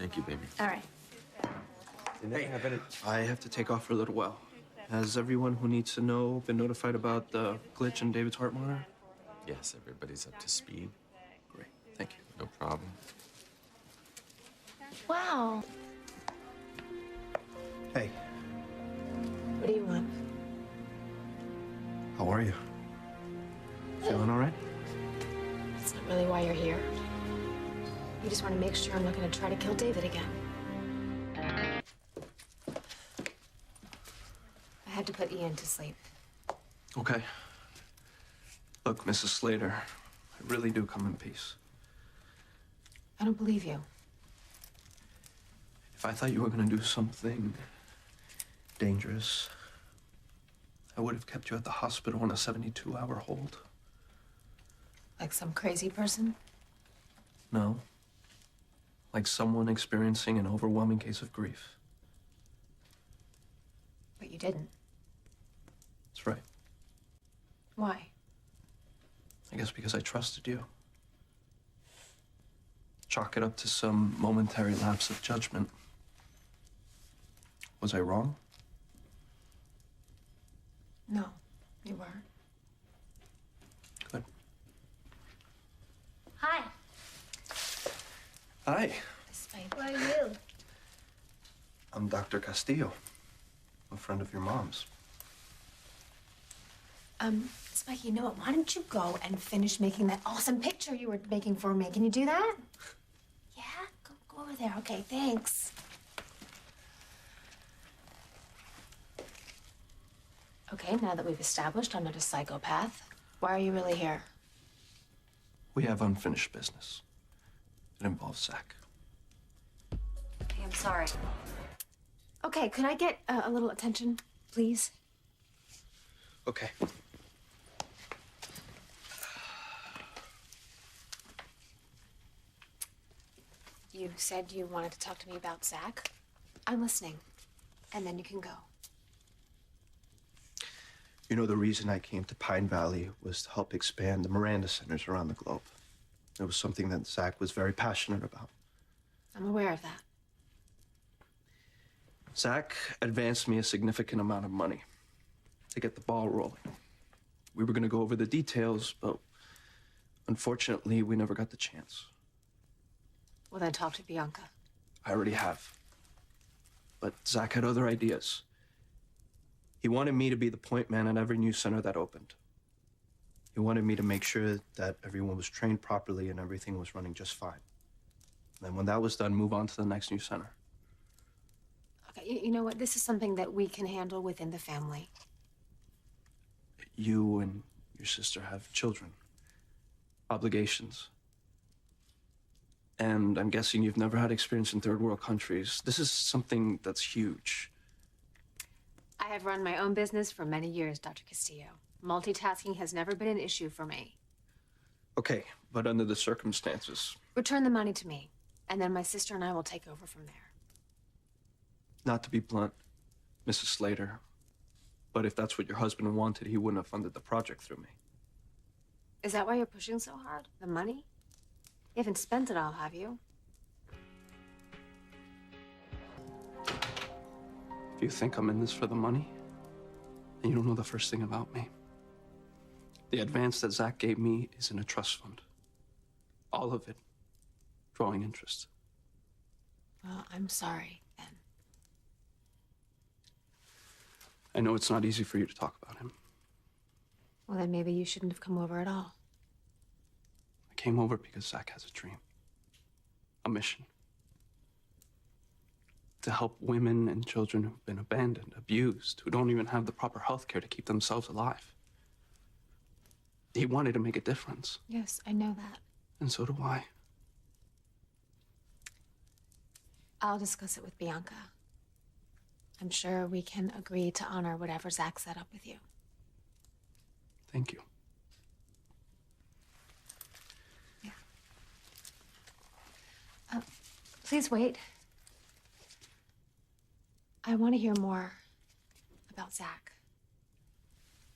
Thank you, baby. All right. Hey, I have to take off for a little while. Has everyone who needs to know been notified about the glitch in David's heart monitor? Yes, everybody's up to speed. Great, thank you. No problem. Wow. Hey, What do you want? how are you? Feeling all right? That's not really why you're here. You just want to make sure I'm not going to try to kill David again. I had to put Ian to sleep. Okay. Look, Mrs. Slater, I really do come in peace. I don't believe you. If I thought you were going to do something dangerous, I would have kept you at the hospital on a 72-hour hold. Like some crazy person? No. Like someone experiencing an overwhelming case of grief. But you didn't. That's right. Why? I guess because I trusted you. Chalk it up to some momentary lapse of judgment. Was I wrong? No, you weren't. Good. Hi. Hi, Spike. Who are you? I'm Dr. Castillo, a friend of your mom's. Spike, you know what? Why don't you go and finish making that awesome picture you were making for me? Can you do that? Yeah? Go over there. Okay, thanks. Okay, now that we've established I'm not a psychopath, why are you really here? We have unfinished business. It involves Zach. Okay, I'm sorry. Okay, could I get a little attention, please? Okay. You said you wanted to talk to me about Zach. I'm listening. And then you can go. You know, the reason I came to Pine Valley was to help expand the Miranda centers around the globe. It was something that Zach was very passionate about. I'm aware of that. Zach advanced me a significant amount of money to get the ball rolling. We were going to go over the details, but unfortunately, we never got the chance. Well, then talk to Bianca. I already have. But Zach had other ideas. He wanted me to be the point man at every new center that opened. He wanted me to make sure that everyone was trained properly and everything was running just fine. And then when that was done, move on to the next new center. Okay, you know what? This is something that we can handle within the family. You and your sister have children, obligations. And I'm guessing you've never had experience in third world countries. This is something that's huge. I have run my own business for many years, Dr. Castillo. Multitasking has never been an issue for me. Okay, but under the circumstances, Return the money to me, and then my sister and I will take over from there. not to be blunt, Mrs. Slater, but if that's what your husband wanted, he wouldn't have funded the project through me. Is that why you're pushing so hard? The money? You haven't spent it all, have you? If you think I'm in this for the money, then you don't know the first thing about me. The advance that Zach gave me is in a trust fund. All of it drawing interest. Well, I'm sorry, then. I know it's not easy for you to talk about him. Well, then maybe you shouldn't have come over at all. I came over because Zach has a dream, a mission. To help women and children who've been abandoned, abused, who don't even have the proper health care to keep themselves alive. He wanted to make a difference. Yes, I know that. And so do I. I'll discuss it with Bianca. I'm sure we can agree to honor whatever Zach set up with you. Thank you. Yeah. Please wait. I want to hear more about Zach.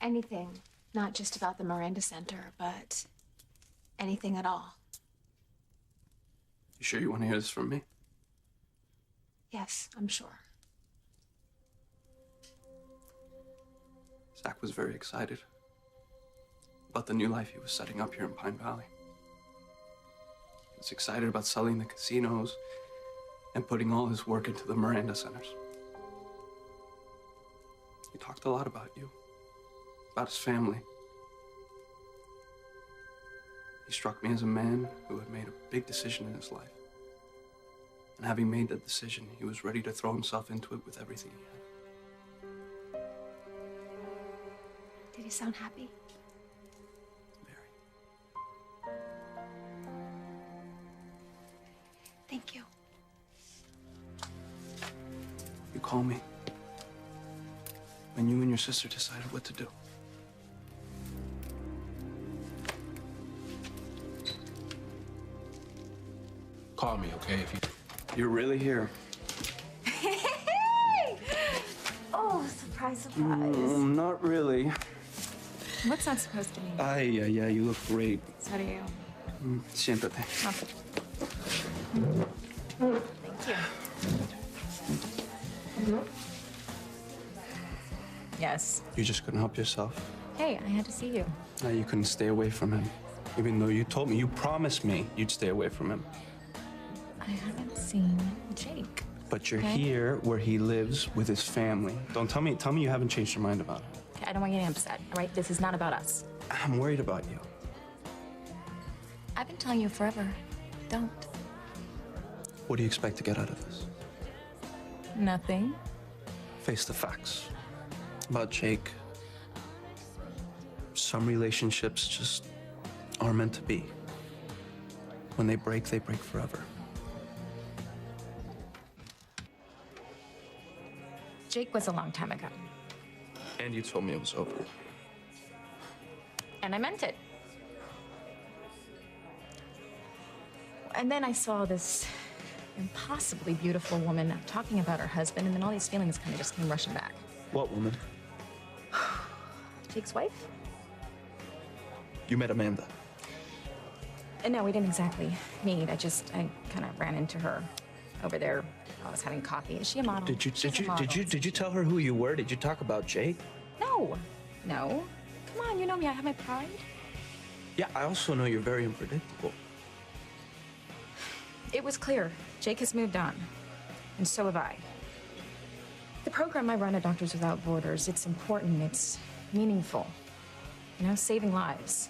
Anything, not just about the Miranda Center, but anything at all. You sure you want to hear this from me? Yes, I'm sure. Zach was very excited about the new life he was setting up here in Pine Valley. He was excited about selling the casinos and putting all his work into the Miranda centers. He talked a lot about you, about his family. He struck me as a man who had made a big decision in his life. And having made that decision, he was ready to throw himself into it with everything he had. Did he sound happy? Very. Thank you. You call me when you and your sister decided what to do. Call me, okay? If you... You're really here. Hey! Oh, surprise, surprise. Not really. What's that supposed to mean? Yeah, you look great. So do you. Siéntate. Oh. Thank you. Yes. You just couldn't help yourself. Hey, I had to see you. You couldn't stay away from him. Even though you told me, you promised me you'd stay away from him. I haven't seen Jake. But you're Okay. here where he lives with his family. Don't tell me you haven't changed your mind about it. Okay, I don't want you getting upset, all right? This is not about us. I'm worried about you. I've been telling you forever. Don't. What do you expect to get out of this? Nothing. Face the facts about Jake. Some relationships just are meant to be. When they break forever. Jake was a long time ago. And you told me it was over. And I meant it. And then I saw this impossibly beautiful woman talking about her husband, and then all these feelings kind of just came rushing back. What woman? Jake's wife? You met Amanda. No, we didn't exactly meet. I kind of ran into her over there. I was having coffee. Is she a model? She's a model. Did you tell her who you were? Did you talk about Jake? No. No. Come on, you know me. I have my pride. Yeah, I also know you're very unpredictable. It was clear. Jake has moved on. And so have I. The program I run at Doctors Without Borders, it's important. It's meaningful. You know, saving lives.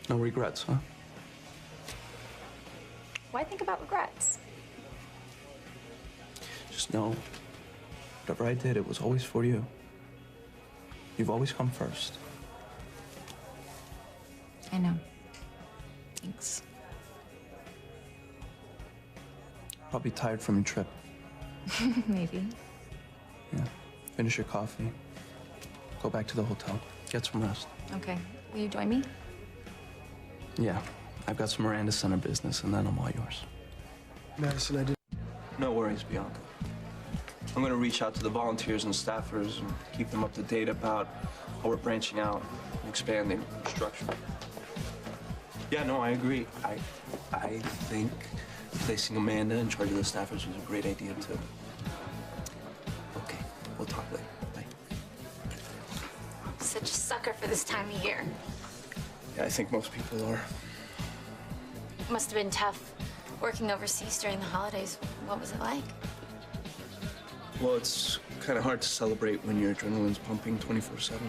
No regrets, huh? Why think about regrets? Just know, whatever I did, it was always for you. You've always come first. I know. Thanks. Probably tired from your trip. Maybe. Yeah. Finish your coffee. Go back to the hotel. Get some rest. Okay. Will you join me? Yeah. I've got some Miranda Center business, and then I'm all yours. Madison, I did. No worries, Bianca. I'm going to reach out to the volunteers and staffers and keep them up to date about how we're branching out and expanding the structure. Yeah, no, I agree. I think placing Amanda in charge of the staffers was a great idea, too. Okay, we'll talk later. Bye. Such a sucker for this time of year. Yeah, I think most people are. Must have been tough working overseas during the holidays. What was it like? Well, it's kind of hard to celebrate when your adrenaline's pumping 24/7.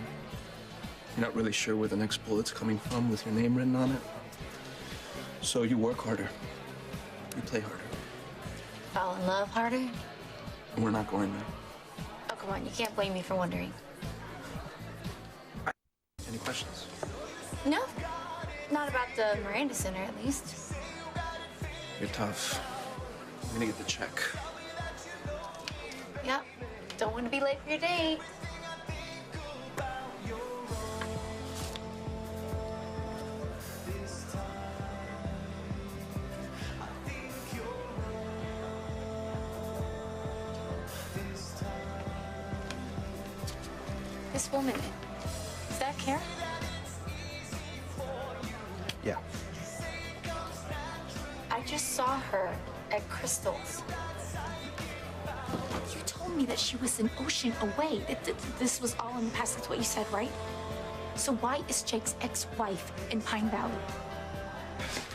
You're not really sure where the next bullet's coming from with your name written on it. So you work harder. You play harder. Fall in love harder? And we're not going there. Oh, come on, you can't blame me for wondering. Any questions? No, not about the Miranda Center, at least. You're tough. I'm gonna get the check. Yep, don't want to be late for your date. This woman, is that Karen? Yeah. I just saw her at Crystal's. me that she was an ocean away. This was all in the past. That's what you said, right? So why is Jake's ex-wife in Pine Valley?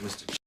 Mr.